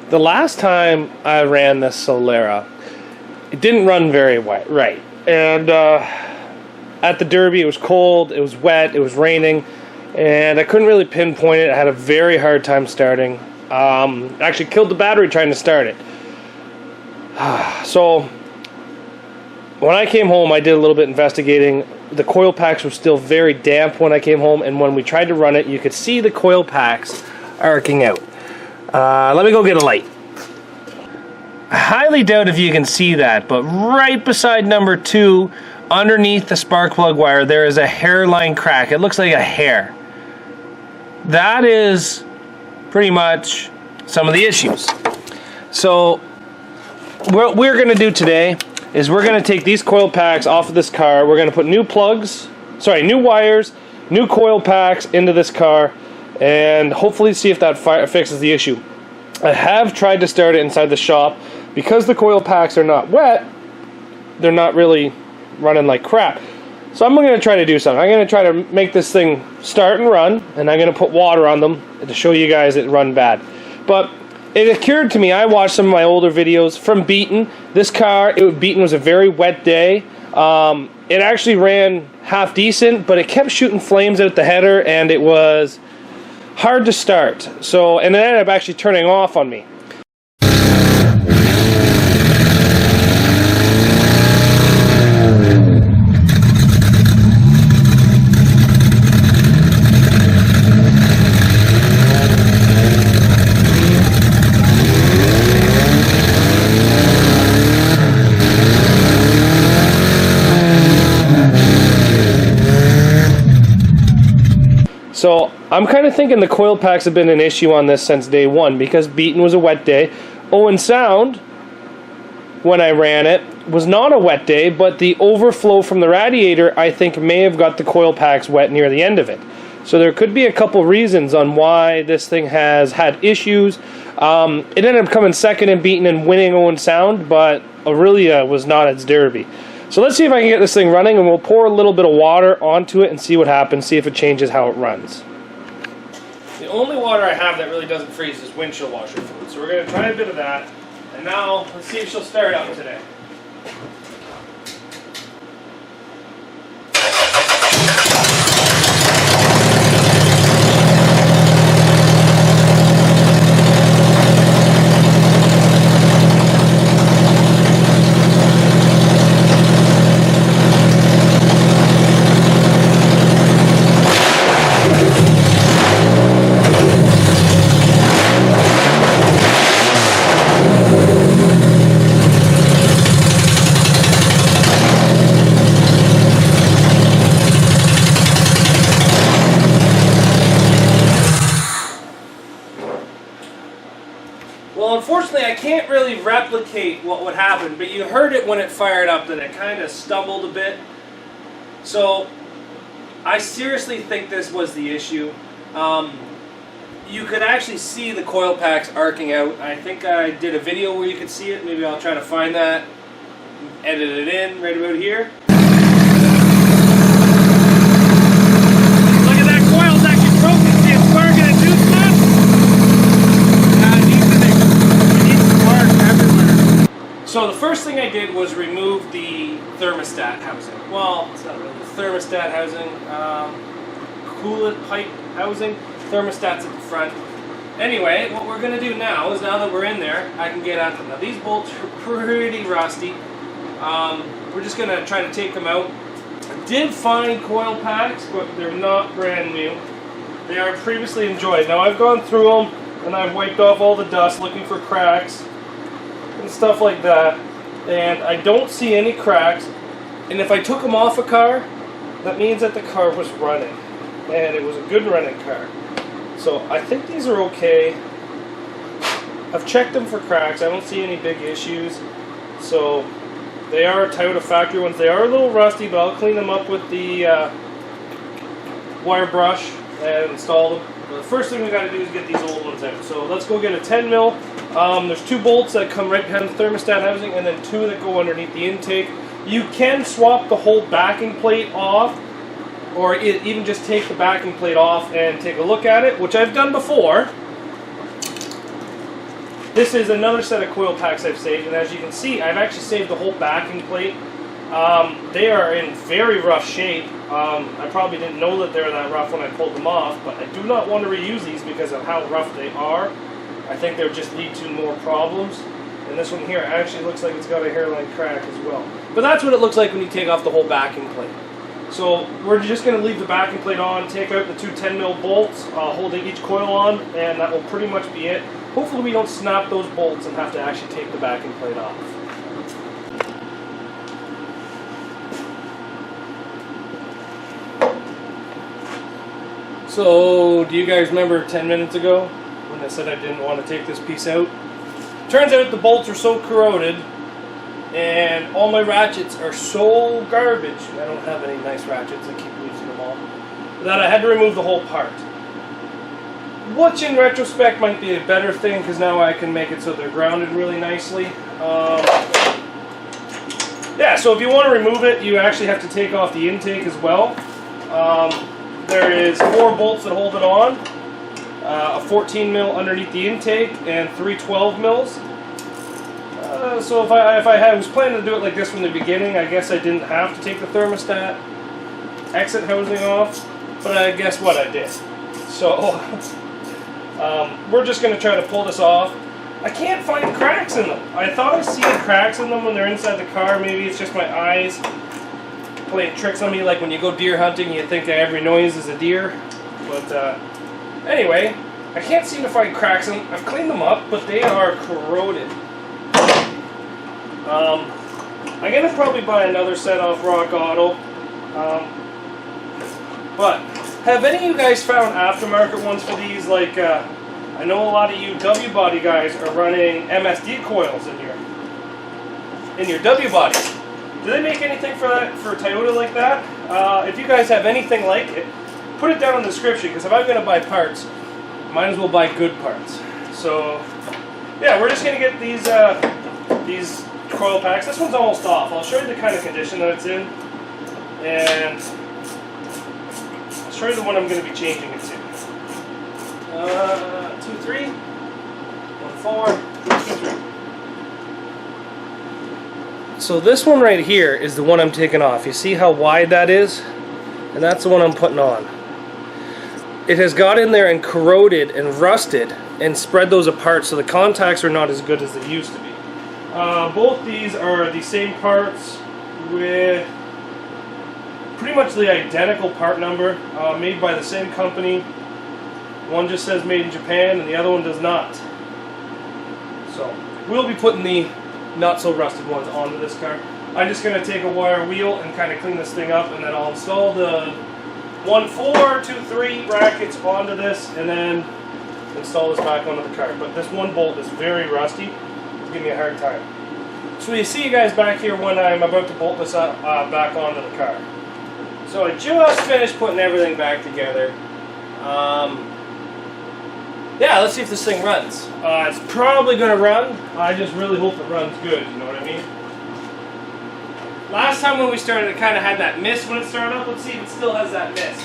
The last time I ran this Solara, it didn't run very right. And at the Derby, it was cold, it was wet, it was raining, and I couldn't really pinpoint it. I had a very hard time starting. Actually killed the battery trying to start it. So when I came home, I did a little bit investigating. The coil packs were still very damp when I came home, and when we tried to run it, you could see the coil packs arcing out. Let me go get a light. I highly doubt if you can see that, but right beside number 2, underneath the spark plug wire, there is a hairline crack. It looks like a hair. That is pretty much some of the issues. So what we're going to do today is we're going to take these coil packs off of this car. We're going to put new wires, new coil packs into this car, and hopefully see if that fixes the issue. I have tried to start it inside the shop. Because the coil packs are not wet, they're not really running like crap. So I'm going to try to do something. I'm going to try to make this thing start and run, and I'm going to put water on them to show you guys it run bad. But it occurred to me, I watched some of my older videos from Beaton. This car, Beaton was a very wet day. It actually ran half decent, but it kept shooting flames out the header, and it was hard to start. So, and it ended up actually turning off on me. So I'm kind of thinking the coil packs have been an issue on this since day one, because Beaton was a wet day. Owen Sound, when I ran it, was not a wet day, but the overflow from the radiator, I think, may have got the coil packs wet near the end of it. So there could be a couple reasons on why this thing has had issues. It ended up coming second in Beaton and winning Owen Sound, but Aurelia was not its Derby. So let's see if I can get this thing running, and we'll pour a little bit of water onto it and see what happens, see if it changes how it runs. The only water I have that really doesn't freeze is windshield washer fluid, so we're going to try a bit of that. And now, let's see if she'll start up today. Well, unfortunately, I can't really replicate what would happen, but you heard it when it fired up that it kind of stumbled a bit. So, I seriously think this was the issue. You could actually see the coil packs arcing out. I think I did a video where you could see it. Maybe I'll try to find that, edit it in right about here. Look at that coil's actually broken. See, it's sparking and juice left. So the first thing I did was remove the thermostat housing. Well, it's not really the thermostat housing, coolant pipe housing. Thermostat's at the front. Anyway, what we're going to do now is, now that we're in there, I can get at them. Now these bolts are pretty rusty. We're just going to try to take them out. I did find coil packs, but they're not brand new. They are previously enjoyed. Now I've gone through them and I've wiped off all the dust looking for cracks and stuff like that, and I don't see any cracks. And if I took them off a car, that means that the car was running, and it was a good running car. So I think these are okay. I've checked them for cracks. I don't see any big issues. So they are Toyota factory ones. They are a little rusty, but I'll clean them up with the wire brush and install them. The first thing we got to do is get these old ones out. So let's go get a 10 mil. There's 2 bolts that come right behind the thermostat housing, and then 2 that go underneath the intake. You can swap the whole backing plate off, or even just take the backing plate off and take a look at it, which I've done before. This is another set of coil packs I've saved, and as you can see, I've actually saved the whole backing plate. They are in very rough shape. I probably didn't know that they were that rough when I pulled them off, but I do not want to reuse these because of how rough they are. I think they'll just lead to more problems. And this one here actually looks like it's got a hairline crack as well. But that's what it looks like when you take off the whole backing plate. So we're just going to leave the backing plate on, take out the two 10mm bolts, holding each coil on, and that will pretty much be it. Hopefully we don't snap those bolts and have to actually take the backing plate off. So, do you guys remember 10 minutes ago when I said I didn't want to take this piece out? Turns out the bolts are so corroded and all my ratchets are so garbage, I don't have any nice ratchets, I keep losing them all, that I had to remove the whole part. Which in retrospect might be a better thing because now I can make it so they're grounded really nicely. Yeah, so if you want to remove it, you actually have to take off the intake as well. There is 4 bolts that hold it on. A 14mm underneath the intake and 3 12mm. So if I was planning to do it like this from the beginning, I guess I didn't have to take the thermostat exit housing off, but guess what, I did. So we're just going to try to pull this off. I can't find cracks in them. I thought I seen cracks in them when they're inside the car. Maybe it's just my eyes playing tricks on me, like when you go deer hunting you think that every noise is a deer. But anyway, I can't seem to find cracks in them. I've cleaned them up, but they are corroded. I'm going to probably buy another set off Rock Auto. But have any of you guys found aftermarket ones for these? Like, I know a lot of you W body guys are running MSD coils in your W bodies. Do they make anything for that, for Toyota like that? If you guys have anything like it, put it down in the description, because if I'm going to buy parts, might as well buy good parts. So, yeah, we're just going to get these coil packs. This one's almost off. I'll show you the kind of condition that it's in, and I'll show you the one I'm going to be changing it to. 2, 3, 1, 4, 2, 3. So this one right here is the one I'm taking off. You see how wide that is? And that's the one I'm putting on. It has got in there and corroded and rusted and spread those apart, so the contacts are not as good as they used to be. Both these are the same parts with pretty much the identical part number, made by the same company. One just says made in Japan and the other one does not. So we'll be putting the not so rusted ones onto this car. I'm just going to take a wire wheel and kind of clean this thing up, and then I'll install the 1, 4, 2, 3 brackets onto this, and then install this back onto the car. But this one bolt is very rusty. It's giving me a hard time. So we'll see you guys back here when I'm about to bolt this up, back onto the car. So I just finished putting everything back together. Yeah, let's see if this thing runs. It's probably going to run. I just really hope it runs good, you know what I mean? Last time when we started, it kind of had that mist when it started up. Let's see if it still has that mist.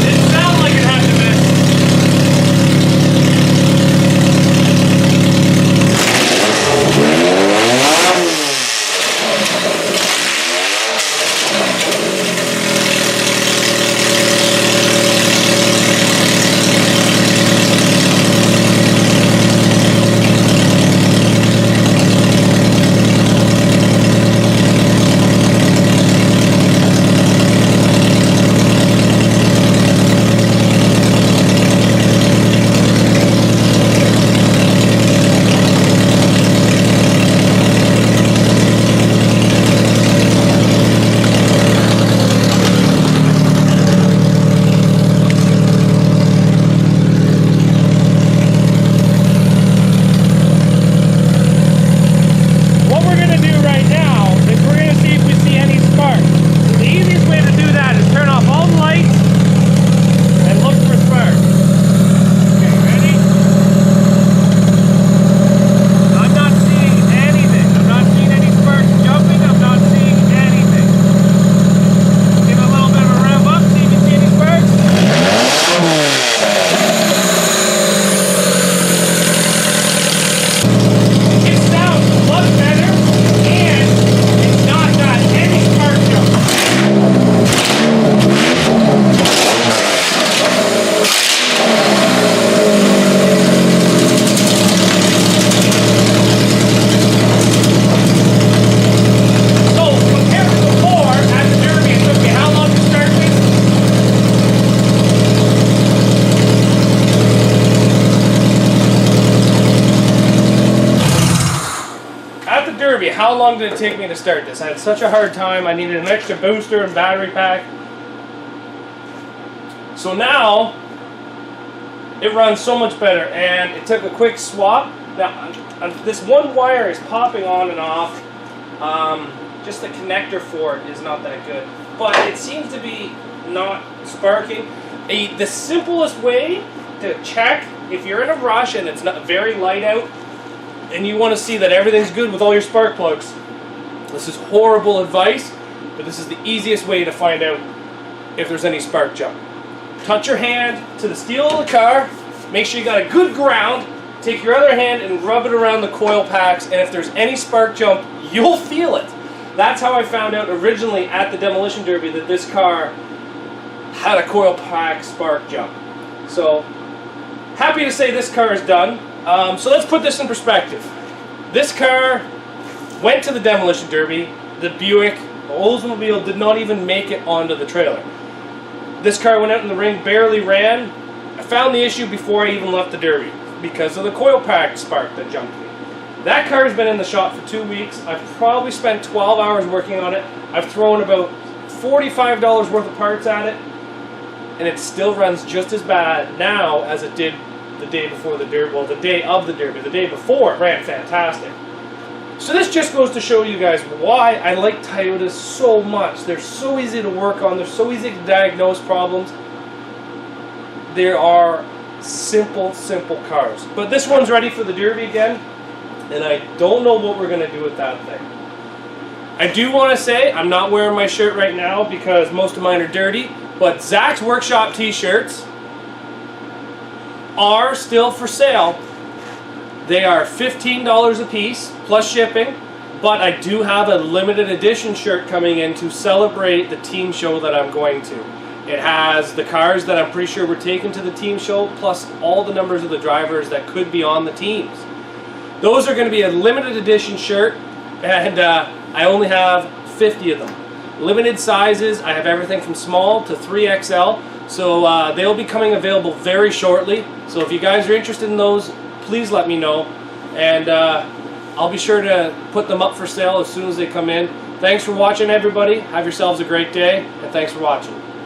It sounds like it has the mist. how long did it take me to start this? I had such a hard time. I needed an extra booster and battery pack. So now it runs so much better, and it took a quick swap. Now this one wire is popping on and off. Just the connector for it is not that good, but it seems to be not sparking. The simplest way to check if you're in a rush and it's not very light out and you want to see that everything's good with all your spark plugs, this is horrible advice, but this is the easiest way to find out if there's any spark jump. Touch your hand to the steel of the car, make sure you got a good ground, take your other hand and rub it around the coil packs, and if there's any spark jump, you'll feel it. That's how I found out originally at the Demolition Derby that this car had a coil pack spark jump. So, happy to say this car is done. So let's put this in perspective. This car went to the Demolition Derby. The Buick, the Oldsmobile, did not even make it onto the trailer. This car went out in the ring, barely ran. I found the issue before I even left the Derby because of the coil pack spark that jumped me. That car has been in the shop for 2 weeks. I've probably spent 12 hours working on it. I've thrown about $45 worth of parts at it, and it still runs just as bad now as it did the day before the Derby. Well, the day of the Derby. The day before, it ran fantastic. So this just goes to show you guys why I like Toyotas so much. They're so easy to work on. They're so easy to diagnose problems. They are simple cars. But this one's ready for the Derby again. And I don't know what we're going to do with that thing. I do want to say, I'm not wearing my shirt right now because most of mine are dirty, but Zacks Workshop t-shirts are still for sale. They are $15 a piece, plus shipping, but I do have a limited edition shirt coming in to celebrate the team show that I'm going to. It has the cars that I'm pretty sure were taken to the team show, plus all the numbers of the drivers that could be on the teams. Those are going to be a limited edition shirt, and I only have 50 of them. Limited sizes, I have everything from small to 3XL, so they'll be coming available very shortly. So if you guys are interested in those, please let me know, and I'll be sure to put them up for sale as soon as they come in. Thanks for watching, everybody. Have yourselves a great day, and thanks for watching.